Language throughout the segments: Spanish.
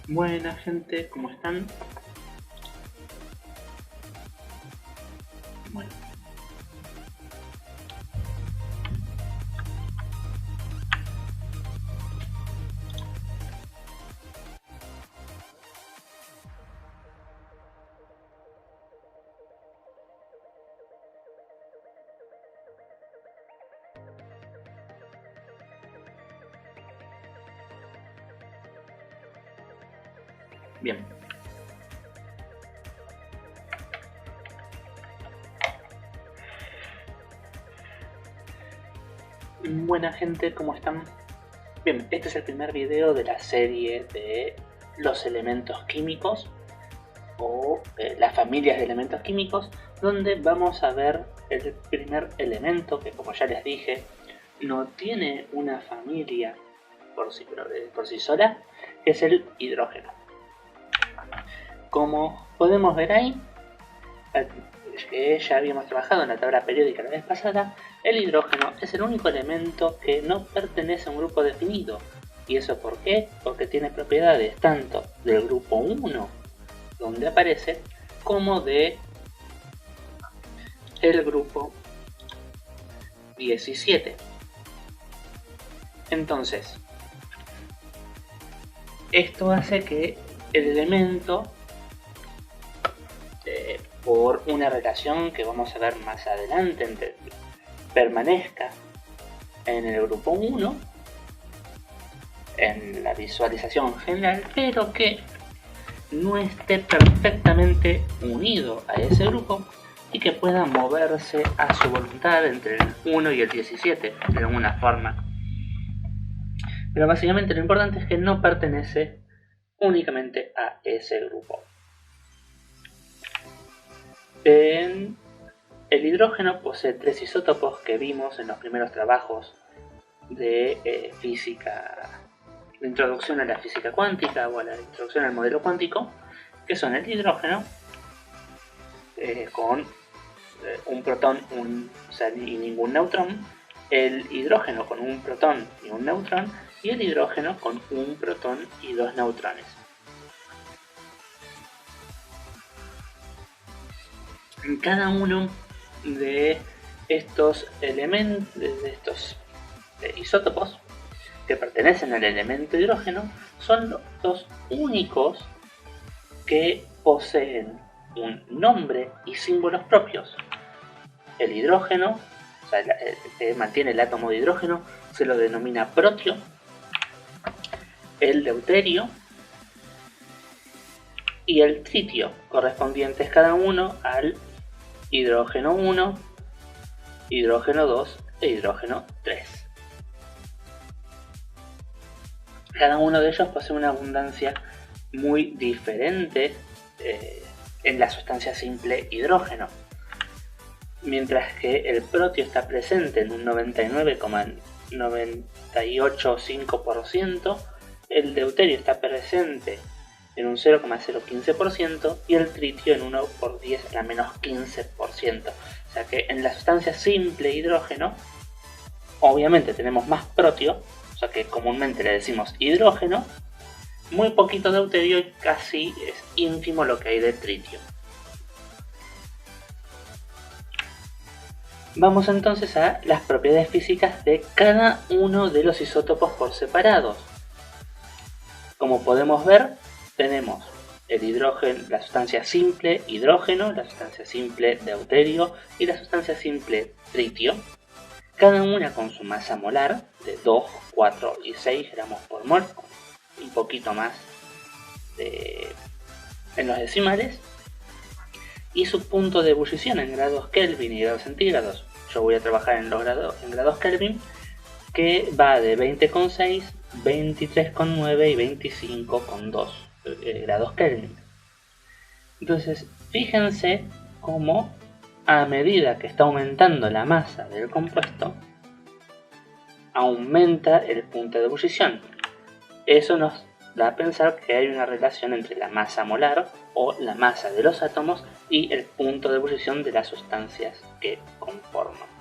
Buena gente, ¿cómo están? Bueno, bien. Buena gente, ¿cómo están? Bien, este es el primer video de la serie de los elementos químicos o las familias de elementos químicos, donde vamos a ver el primer elemento que, como ya les dije, no tiene una familia por sí sola, que es el hidrógeno. Como podemos ver ahí, que ya habíamos trabajado en la tabla periódica la vez pasada, el hidrógeno es el único elemento que no pertenece a un grupo definido. ¿Y eso por qué? Porque tiene propiedades tanto del grupo 1, donde aparece, como de el grupo 17. Entonces, esto hace que el elemento, por una relación que vamos a ver más adelante, permanezca en el grupo 1 en la visualización general, pero que no esté perfectamente unido a ese grupo y que pueda moverse a su voluntad entre el 1 y el 17 de alguna forma. Pero básicamente lo importante es que no pertenece únicamente a ese grupo. El hidrógeno posee 3 isótopos que vimos en los primeros trabajos de física, de introducción a la física cuántica o a la introducción al modelo cuántico, que son el hidrógeno con un protón y ningún neutrón, el hidrógeno con un protón y un neutrón, y el hidrógeno con un protón y 2 neutrones. En cada uno de estos elementos, de estos isótopos que pertenecen al elemento hidrógeno, son los únicos que poseen un nombre y símbolos propios. El hidrógeno, o sea, el que mantiene el átomo de hidrógeno, se lo denomina protio. El deuterio y el tritio, correspondientes cada uno al hidrógeno 1, hidrógeno 2 e hidrógeno 3. Cada uno de ellos posee una abundancia muy diferente en la sustancia simple hidrógeno. Mientras que el protio está presente en un 99,985%, el deuterio está presente en un 0,015% y el tritio en 1 por 10 a la menos 15%. O sea que en la sustancia simple hidrógeno, obviamente tenemos más protio, o sea que comúnmente le decimos hidrógeno, muy poquito deuterio y casi es ínfimo lo que hay de tritio. Vamos entonces a las propiedades físicas de cada uno de los isótopos por separados. Como podemos ver, tenemos el hidrógeno, la sustancia simple hidrógeno, la sustancia simple deuterio y la sustancia simple tritio, cada una con su masa molar de 2, 4 y 6 gramos por mol, un poquito más en los decimales, y su punto de ebullición en grados Kelvin y grados centígrados. Yo voy a trabajar en grados Kelvin, que va de 20,6, 23,9 y 25,2 grados Kelvin. Entonces, fíjense cómo a medida que está aumentando la masa del compuesto, aumenta el punto de ebullición. Eso nos da a pensar que hay una relación entre la masa molar o la masa de los átomos y el punto de ebullición de las sustancias que conforman.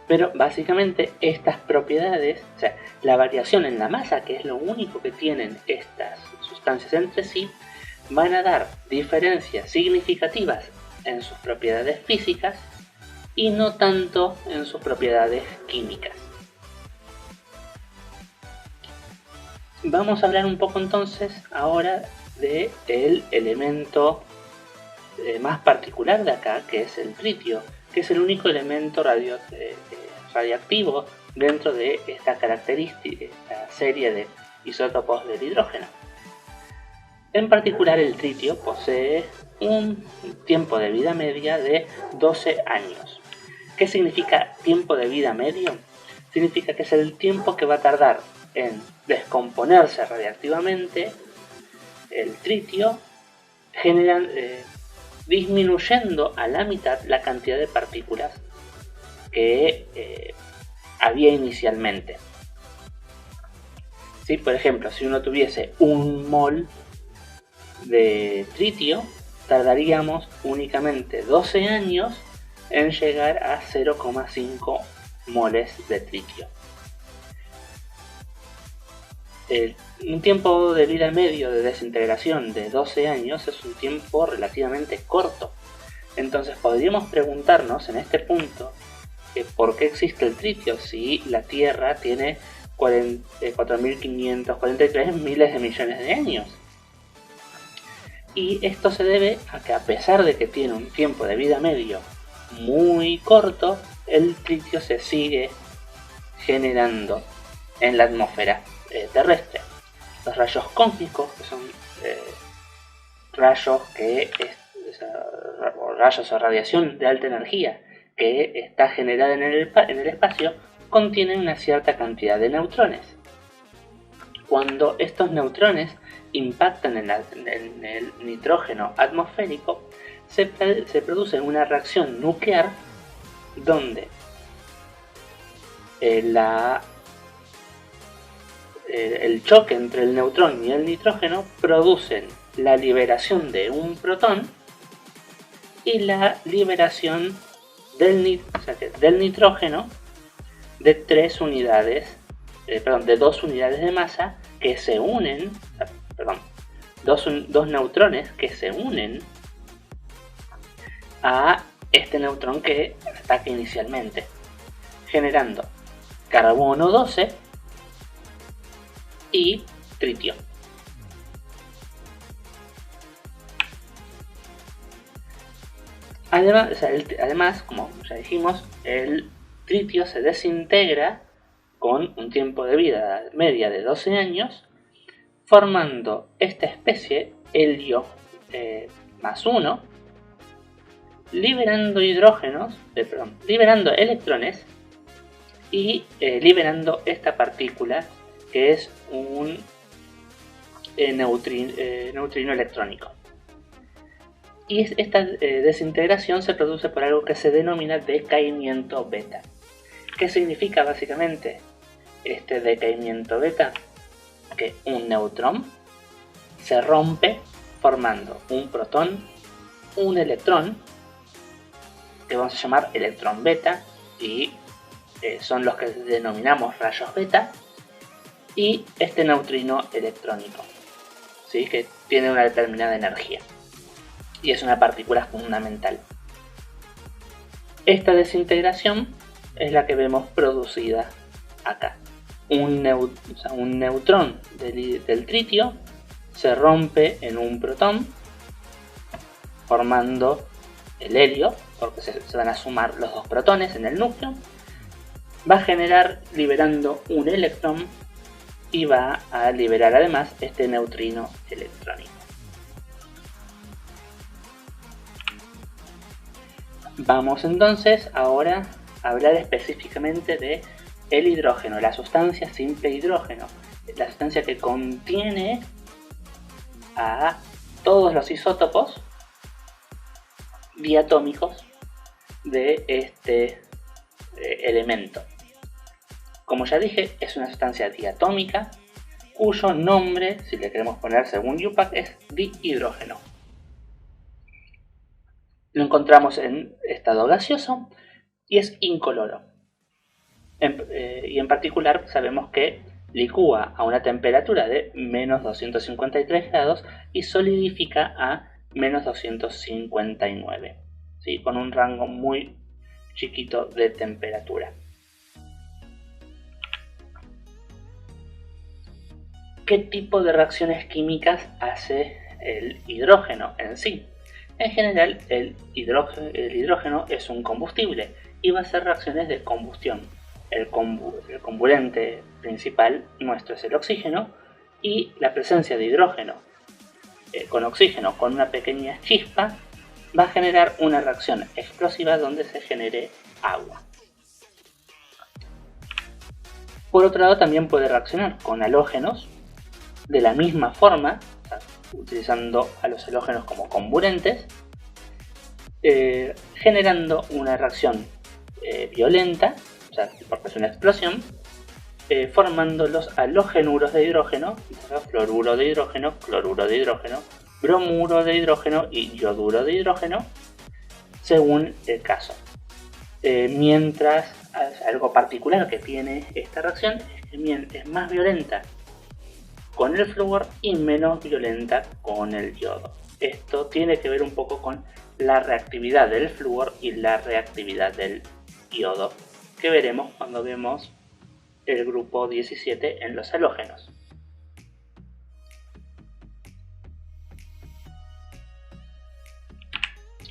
Pero básicamente estas propiedades, o sea, la variación en la masa, que es lo único que tienen estas sustancias entre sí, van a dar diferencias significativas en sus propiedades físicas y no tanto en sus propiedades químicas. Vamos a hablar un poco entonces ahora del elemento más particular de acá, que es el tritio, que es el único elemento radiactivo dentro de esta característica, esta serie de isótopos del hidrógeno. En particular, el tritio posee un tiempo de vida media de 12 años. ¿Qué significa tiempo de vida medio? Significa que es el tiempo que va a tardar en descomponerse radiactivamente el tritio, disminuyendo a la mitad la cantidad de partículas que había inicialmente. ¿Sí? Por ejemplo, si uno tuviese 1 mol de tritio, tardaríamos únicamente 12 años en llegar a 0,5 moles de tritio. Un tiempo de vida medio de desintegración de 12 años es un tiempo relativamente corto. Entonces podríamos preguntarnos en este punto por qué existe el tritio si la Tierra tiene 4.543 miles de millones de años. Y esto se debe a que, a pesar de que tiene un tiempo de vida medio muy corto, el tritio se sigue generando en la atmósfera terrestre. Los rayos cósmicos, que son rayos o radiación de alta energía que está generada en el espacio, contienen una cierta cantidad de neutrones. Cuando estos neutrones impactan en el nitrógeno atmosférico, se produce una reacción nuclear donde el choque entre el neutrón y el nitrógeno producen la liberación de un protón y la liberación del nitrógeno de 2 unidades de masa que se unen, dos neutrones que se unen a este neutrón que ataca inicialmente, generando carbono 12 y tritio. Además, como ya dijimos, el tritio se desintegra con un tiempo de vida media de 12 años, formando esta especie helio más 1, liberando electrones y liberando esta partícula que es un neutrino electrónico. Y esta desintegración se produce por algo que se denomina decaimiento beta. ¿Qué significa básicamente este decaimiento beta? Que un neutrón se rompe formando un protón, un electrón, que vamos a llamar electrón beta, y son los que denominamos rayos beta, y este neutrino electrónico, ¿sí? Que tiene una determinada energía y es una partícula fundamental. Esta desintegración es la que vemos producida acá. Un neutrón del tritio se rompe en un protón formando el helio, porque se van a sumar los 2 protones en el núcleo, va a generar liberando un electrón y va a liberar además este neutrino electrónico. Vamos entonces ahora a hablar específicamente de el hidrógeno, la sustancia simple hidrógeno, la sustancia que contiene a todos los isótopos diatómicos de este elemento. Como ya dije, es una sustancia diatómica cuyo nombre, si le queremos poner según IUPAC, es dihidrógeno. Lo encontramos en estado gaseoso y es incoloro. Y en particular sabemos que licúa a una temperatura de menos 253 grados y solidifica a menos 259, ¿sí? Con un rango muy chiquito de temperatura. ¿Qué tipo de reacciones químicas hace el hidrógeno en sí? En general, el hidrógeno es un combustible y va a hacer reacciones de combustión. El comburente principal nuestro es el oxígeno, y la presencia de hidrógeno con oxígeno con una pequeña chispa va a generar una reacción explosiva donde se genere agua. Por otro lado, también puede reaccionar con halógenos de la misma forma, o sea, utilizando a los halógenos como comburentes, generando una reacción violenta, o sea, porque es una explosión, formando los halógenuros de hidrógeno, fluoruro de hidrógeno, cloruro de hidrógeno, bromuro de hidrógeno y yoduro de hidrógeno, según el caso. Mientras algo particular que tiene esta reacción es que es más violenta con el flúor y menos violenta con el yodo. Esto tiene que ver un poco con la reactividad del flúor y la reactividad del yodo, que veremos cuando vemos el grupo 17 en los halógenos.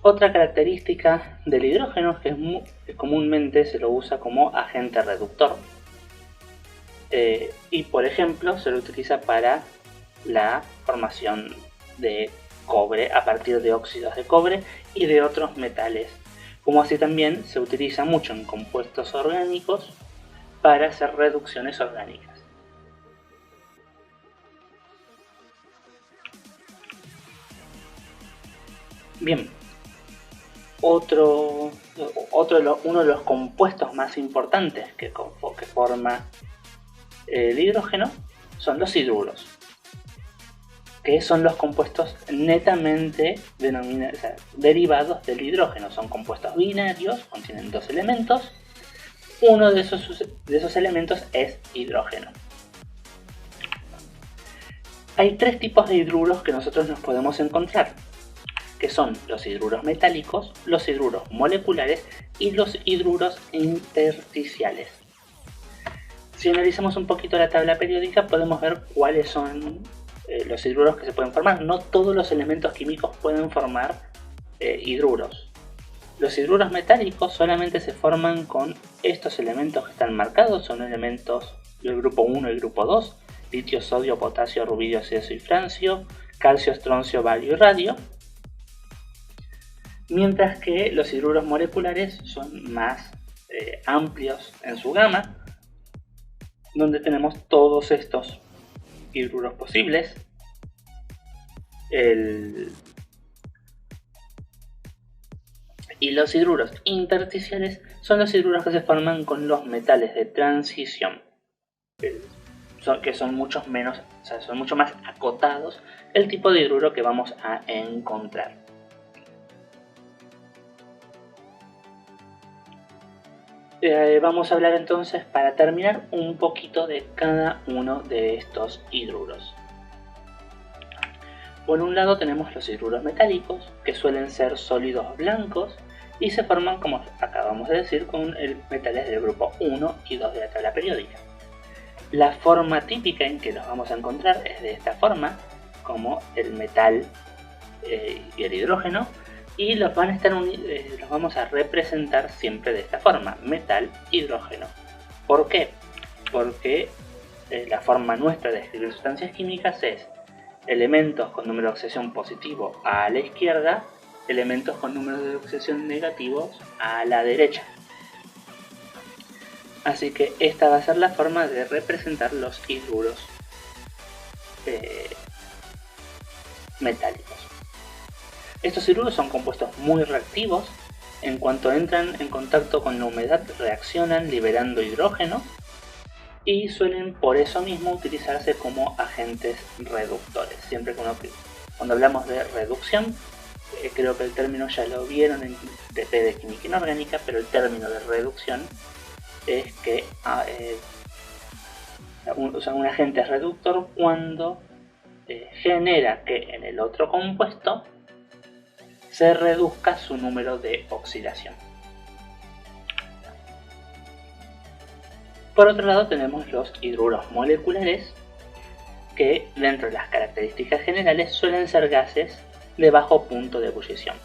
Otra característica del hidrógeno es que comúnmente se lo usa como agente reductor. Y por ejemplo se lo utiliza para la formación de cobre a partir de óxidos de cobre y de otros metales, como así también se utiliza mucho en compuestos orgánicos para hacer reducciones orgánicas. Bien, uno de los compuestos más importantes que forma el hidrógeno son los hidruros, que son los compuestos netamente derivados del hidrógeno. Son compuestos binarios, contienen dos elementos. Uno de esos elementos es hidrógeno. Hay tres tipos de hidruros que nosotros nos podemos encontrar, que son los hidruros metálicos, los hidruros moleculares y los hidruros intersticiales. Si analizamos un poquito la tabla periódica, podemos ver cuáles son los hidruros que se pueden formar. No todos los elementos químicos pueden formar hidruros. Los hidruros metálicos solamente se forman con estos elementos que están marcados. Son elementos del grupo 1 y grupo 2: litio, sodio, potasio, rubidio, cesio y francio, calcio, estroncio, bario y radio. Mientras que los hidruros moleculares son más amplios en su gama, donde tenemos todos estos hidruros posibles. Y los hidruros intersticiales son los hidruros que se forman con los metales de transición, que son mucho más acotados el tipo de hidruro que vamos a encontrar. Vamos a hablar entonces, para terminar, un poquito de cada uno de estos hidruros. Por un lado tenemos los hidruros metálicos, que suelen ser sólidos blancos y se forman, como acabamos de decir, con metales del grupo 1 y 2 de la tabla periódica. La forma típica en que los vamos a encontrar es de esta forma, como el metal y el hidrógeno, y los vamos a representar siempre de esta forma: metal, hidrógeno. ¿Por qué? Porque la forma nuestra de escribir sustancias químicas es elementos con número de oxidación positivo a la izquierda, elementos con número de oxidación negativos a la derecha. Así que esta va a ser la forma de representar los hidruros metálicos. Estos hidruros son compuestos muy reactivos. En cuanto entran en contacto con la humedad, reaccionan liberando hidrógeno y suelen por eso mismo utilizarse como agentes reductores. Siempre cuando hablamos de reducción, creo que el término ya lo vieron en TP de química inorgánica, pero el término de reducción es que un agente es reductor cuando genera que en el otro compuesto se reduzca su número de oxidación. Por otro lado tenemos los hidruros moleculares, que dentro de las características generales suelen ser gases de bajo punto de ebullición.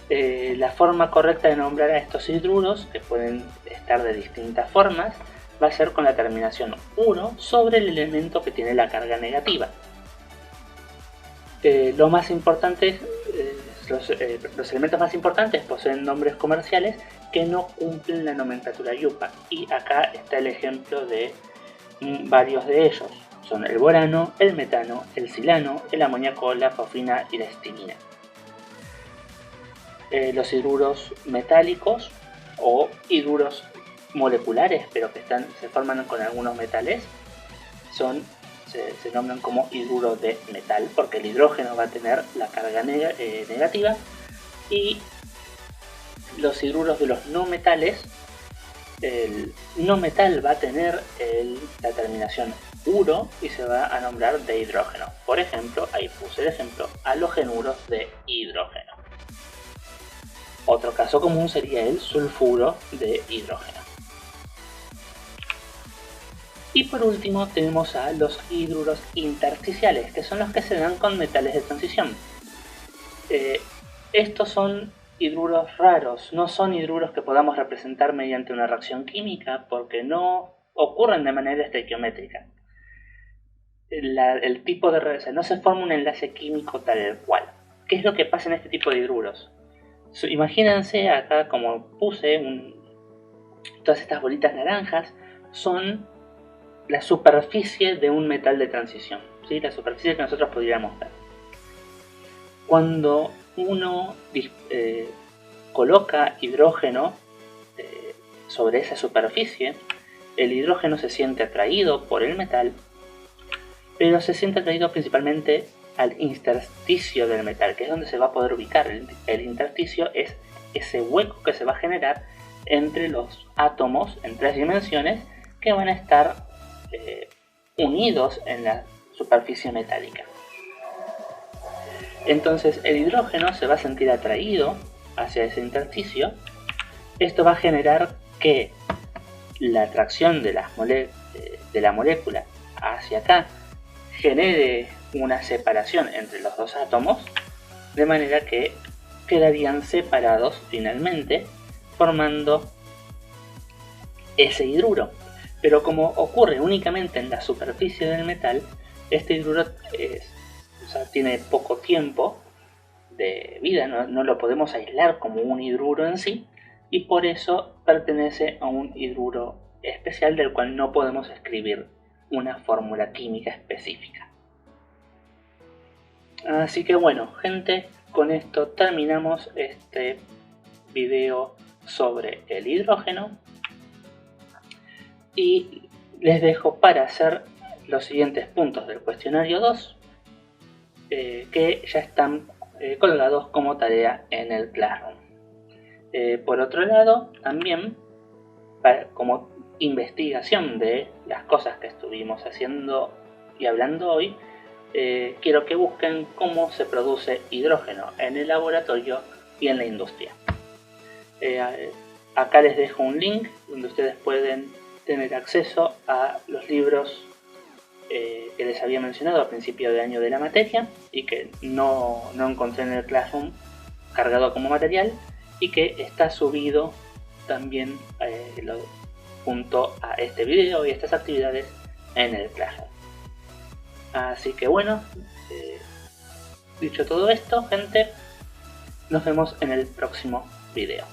La forma correcta de nombrar a estos hidruros, que pueden estar de distintas formas, va a ser con la terminación uro sobre el elemento que tiene la carga negativa. Los elementos más importantes poseen nombres comerciales que no cumplen la nomenclatura IUPAC, y acá está el ejemplo de varios de ellos. Son el borano, el metano, el silano, el amoníaco, la fosfina y la estimina. Los hidruros metálicos o hidruros moleculares, pero que se forman con algunos metales, se nombran como hidruro de metal, porque el hidrógeno va a tener la carga negativa, y los hidruros de los no metales, el no metal va a tener la terminación uro y se va a nombrar de hidrógeno. Por ejemplo, ahí puse el ejemplo, halogenuros de hidrógeno. Otro caso común sería el sulfuro de hidrógeno. Y por último tenemos a los hidruros intersticiales, que son los que se dan con metales de transición. Estos son hidruros raros, no son hidruros que podamos representar mediante una reacción química porque no ocurren de manera estequiométrica. El tipo de reacción no se forma un enlace químico tal cual. ¿Qué es lo que pasa en este tipo de hidruros? Imagínense acá, como puse, todas estas bolitas naranjas son la superficie de un metal de transición, ¿sí? La superficie que nosotros podríamos ver. Cuando uno coloca hidrógeno sobre esa superficie, el hidrógeno se siente atraído por el metal, pero se siente atraído principalmente al intersticio del metal, que es donde se va a poder ubicar. El intersticio es ese hueco que se va a generar entre los átomos en 3 dimensiones que van a estar unidos en la superficie metálica. Entonces el hidrógeno se va a sentir atraído hacia ese intersticio. Esto va a generar que la atracción de la molécula hacia acá genere una separación entre los dos átomos, de manera que quedarían separados finalmente, formando ese hidruro. Pero como ocurre únicamente en la superficie del metal, este hidruro tiene poco tiempo de vida, no lo podemos aislar como un hidruro en sí, y por eso pertenece a un hidruro especial del cual no podemos escribir una fórmula química específica. Así que bueno, gente, con esto terminamos este video sobre el hidrógeno y les dejo para hacer los siguientes puntos del cuestionario 2 que ya están colgados como tarea en el Classroom. Por otro lado, también como investigación de las cosas que estuvimos haciendo y hablando hoy, quiero que busquen cómo se produce hidrógeno en el laboratorio y en la industria. Acá les dejo un link donde ustedes pueden tener acceso a los libros que les había mencionado al principio de año de la materia y que no encontré en el Classroom cargado como material, y que está subido también junto a este video y estas actividades en el Classroom. Así que bueno, dicho todo esto, gente, nos vemos en el próximo video.